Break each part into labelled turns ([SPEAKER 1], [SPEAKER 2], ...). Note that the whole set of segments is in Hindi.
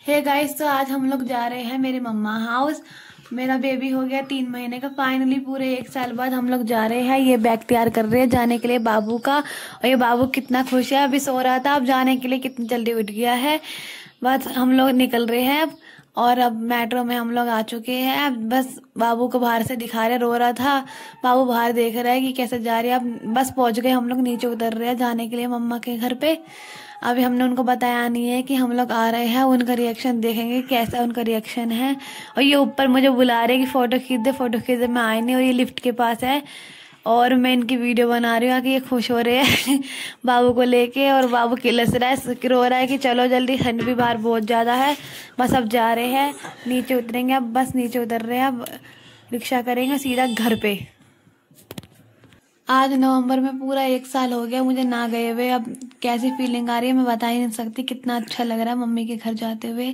[SPEAKER 1] हे गाइस, तो आज हम लोग जा रहे हैं मेरे मम्मा हाउस। मेरा बेबी हो गया 3 महीने का। फाइनली पूरे 1 साल बाद हम लोग जा रहे हैं। ये बैग तैयार कर रहे हैं जाने के लिए बाबू का। और ये बाबू कितना खुश है, अभी सो रहा था, अब जाने के लिए कितनी जल्दी उठ गया है। बस हम लोग निकल रहे हैं अब। और अब मेट्रो में हम लोग आ चुके हैं। अब बस बाबू को बाहर से दिखा रहे, रो रहा था। बाबू बाहर देख रहा है कि कैसे जा रही है। अब बस पहुंच गए हम लोग, नीचे उतर रहे हैं जाने के लिए मम्मा के घर पे। अभी हमने उनको बताया नहीं है कि हम लोग आ रहे हैं। उनका रिएक्शन देखेंगे कैसा उनका रिएक्शन है। और ये ऊपर मुझे बुला रहे कि फ़ोटो खींच दे, फ़ोटो खींच दे। मैं आई नहीं, और ये लिफ्ट के पास है और मैं इनकी वीडियो बना रही हूँ कि ये खुश हो रहे हैं बाबू को लेके। और बाबू किलस रहा है, रो रहा है कि चलो जल्दी, ठंड भी बाहर बहुत ज़्यादा है। बस अब जा रहे हैं, नीचे उतरेंगे। अब बस नीचे उतर रहे हैं, अब रिक्शा करेंगे सीधा घर पे। आज नवंबर में पूरा 1 साल हो गया मुझे ना गए हुए। अब कैसी फीलिंग आ रही है मैं बता ही नहीं सकती। कितना अच्छा लग रहा है मम्मी के घर जाते हुए।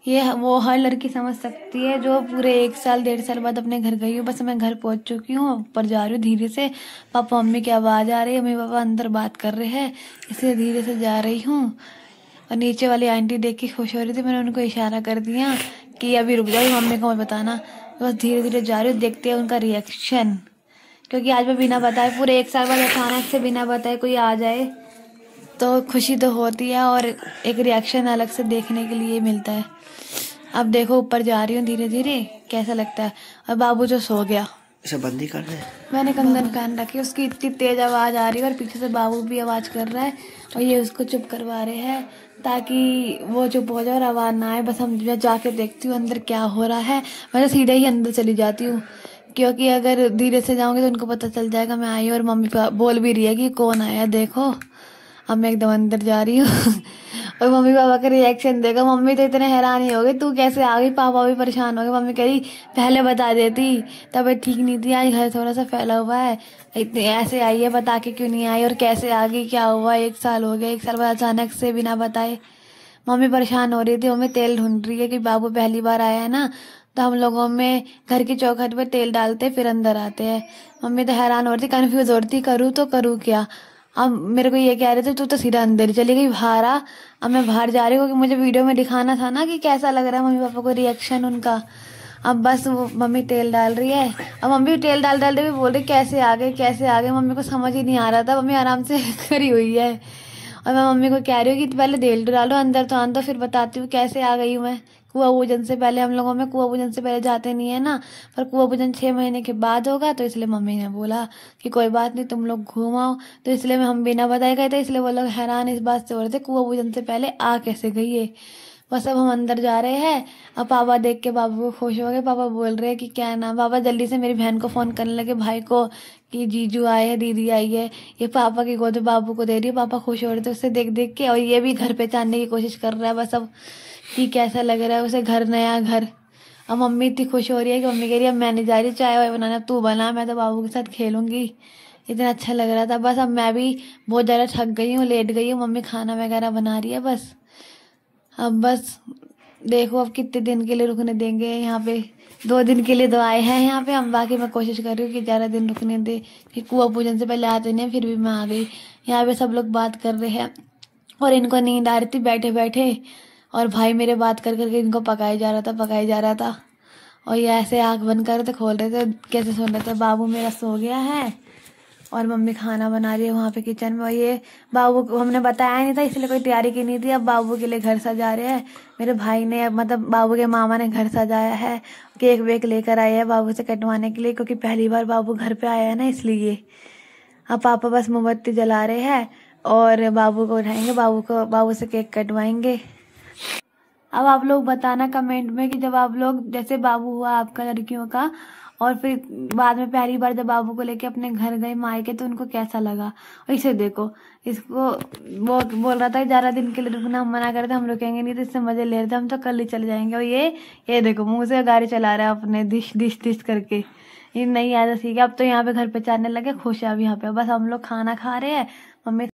[SPEAKER 1] ये वो हर लड़की समझ सकती है जो पूरे 1 साल 1.5 साल बाद अपने घर गई हूँ। बस मैं घर पहुंच चुकी हूँ, ऊपर जा रही हूँ धीरे से। पापा मम्मी की आवाज़ आ रही है, मम्मी पापा अंदर बात कर रहे हैं, इसलिए धीरे से जा रही हूँ। और नीचे वाली आंटी देख के खुश हो रही थी, मैंने उनको इशारा कर दिया कि अभी रुक जाओ, मम्मी को मत बताना। बस धीरे धीरे जा रही हूँ, देखते हैं उनका रिएक्शन। क्योंकि आज मैं बिना बताए पूरे 1 साल बाद अचानक से बिना बताए कोई आ जाए तो खुशी तो होती है, और एक रिएक्शन अलग से देखने के लिए मिलता है। अब देखो ऊपर जा रही हूँ धीरे धीरे, कैसा लगता है। और बाबू जो सो गया,
[SPEAKER 2] इसे बंदी कर दे।
[SPEAKER 1] मैंने कंगन पहन रखी, उसकी इतनी तेज आवाज़ आ रही है, और पीछे से बाबू भी आवाज़ कर रहा है। और ये उसको चुप करवा रहे हैं ताकि वो चुप हो जाए और आवाज़ ना आए। बस मैं जाके देखती हूँ अंदर क्या हो रहा है। मैं तो सीधे ही अंदर चली जाती हूँ, क्योंकि अगर धीरे से जाऊंगी तो उनको पता चल जाएगा मैं आई। और मम्मी बोल भी रही है कि कौन आया देखो। अब मैं एकदम अंदर जा रही हूँ और मम्मी पापा का रिएक्शन देखो। मम्मी तो इतने हैरान ही हो गई, तू कैसे आ गई। पापा भी परेशान हो गए। मम्मी कह रही पहले बता देती, तबीयत ठीक नहीं थी, आज घर थोड़ा सा फैला हुआ है, इतने ऐसे आई है, बता के क्यों नहीं आई, और कैसे आ गई, क्या हुआ। 1 साल हो गया, 1 साल बाद अचानक से बिना बताए। मम्मी परेशान हो रही थी, मम्मी तेल ढूंढ रही है कि बाबू पहली बार आया है ना, तो हम लोगों में घर की चौखट पे तेल डालते फिर अंदर आते हैं। मम्मी तो हैरान हो रही थी, कन्फ्यूज हो रही थी, करूँ तो करूँ क्या। अब मेरे को ये कह रहे थे तू तो सीधा अंदर ही चली गई, बाहर आ। अब मैं बाहर जा रही हूँ क्योंकि मुझे वीडियो में दिखाना था ना कि कैसा लग रहा है मम्मी पापा को रिएक्शन उनका। अब बस वो मम्मी तेल डाल रही है। अब मम्मी तेल डाल डालते हुए बोल रही कैसे आ गए कैसे आ गए। मम्मी को समझ ही नहीं आ रहा था, मम्मी आराम से करी हुई है। और मैं मम्मी को कह रही हूँ कि पहले तेल डालो, अंदर तो आन दो, फिर बताती हूँ कैसे आ गई हूँ मैं। कुआं पूजन से पहले, हम लोगों में कुआं पूजन से पहले जाते नहीं है ना, पर कुआं पूजन 6 महीने के बाद होगा, तो इसलिए मम्मी ने बोला कि कोई बात नहीं तुम लोग घूम आओ। तो इसलिए हम बिना बताए गए थे, इसलिए वो लोग हैरान इस बात से हो रहे थे कुआं पूजन से पहले आ कैसे गई है। बस अब हम अंदर जा रहे हैं। अब पापा देख के बाबू को खुश हो गए। पापा बोल रहे हैं कि क्या नाम। पापा जल्दी से मेरी बहन को फ़ोन करने लगे, भाई को, कि जीजू आए हैं, दीदी आई है। ये पापा की गोद में बाबू को दे रही है। पापा खुश हो रहे थे उससे देख देख के, और ये भी घर पे जानने की कोशिश कर रहा है बस अब कि कैसा लग रहा है उसे घर, नया घर। अब मम्मी इतनी खुश हो रही है कि मम्मी कह रही है अब मैं नहीं जा रही चाय वाय बनाना, तू बना, मैं तो बाबू के साथ खेलूंगी। इतना अच्छा लग रहा था। बस अब मैं भी बहुत ज़्यादा थक गई हूँ, लेट गई हूँ। मम्मी खाना वगैरह बना रही है बस। अब बस देखो अब कितने दिन के लिए रुकने देंगे यहाँ पे। 2 दिन के लिए तो आए हैं यहाँ पे हम, बाकी मैं कोशिश कर रही हूँ कि 11 दिन रुकने दे। कि कुआं पूजन से पहले आते नहीं, फिर भी मैं आ गई। यहाँ पे सब लोग बात कर रहे हैं और इनको नींद आ रही थी बैठे बैठे। और भाई मेरे बात कर करके इनको पकाई जा रहा था, पकाई जा रहा था। और ये ऐसे आँख बंद कर रहे थे, खोल रहे थे, कैसे सुन रहे थे। बाबू मेरा सो गया है और मम्मी खाना बना रही है वहाँ पे किचन में। और ये बाबू को हमने बताया नहीं था, इसलिए कोई तैयारी की नहीं थी। अब बाबू के लिए घर सजा रहे हैं मेरे भाई ने, मतलब बाबू के मामा ने घर सजाया है। केक वेक लेकर आए हैं बाबू से कटवाने के लिए, क्योंकि पहली बार बाबू घर पे आया है ना, इसलिए। अब पापा बस मोमबत्ती जला रहे हैं और बाबू को उठाएंगे, बाबू से केक कटवाएंगे। अब आप लोग बताना कमेंट में कि जब आप लोग, जैसे बाबू हुआ आपका लड़कियों का, और फिर बाद में पहली बार जब बाबू को लेके अपने घर गए मायके, तो उनको कैसा लगा। और इसे देखो, इसको वो बोल रहा था 11 दिन के लिए रुकना, हम मना कर थे, हम रुकेंगे नहीं, तो इससे मजे ले रहे थे, हम तो कल ही चले जाएंगे। और ये देखो मुंह से गाड़ी चला रहा है अपने, डिश डिश डिश करके। ये नहीं आया सीखे, अब तो यहाँ पे घर पे चाहने लगे, खुश है अब यहाँ पे। बस हम लोग खाना खा रहे हैं, मम्मी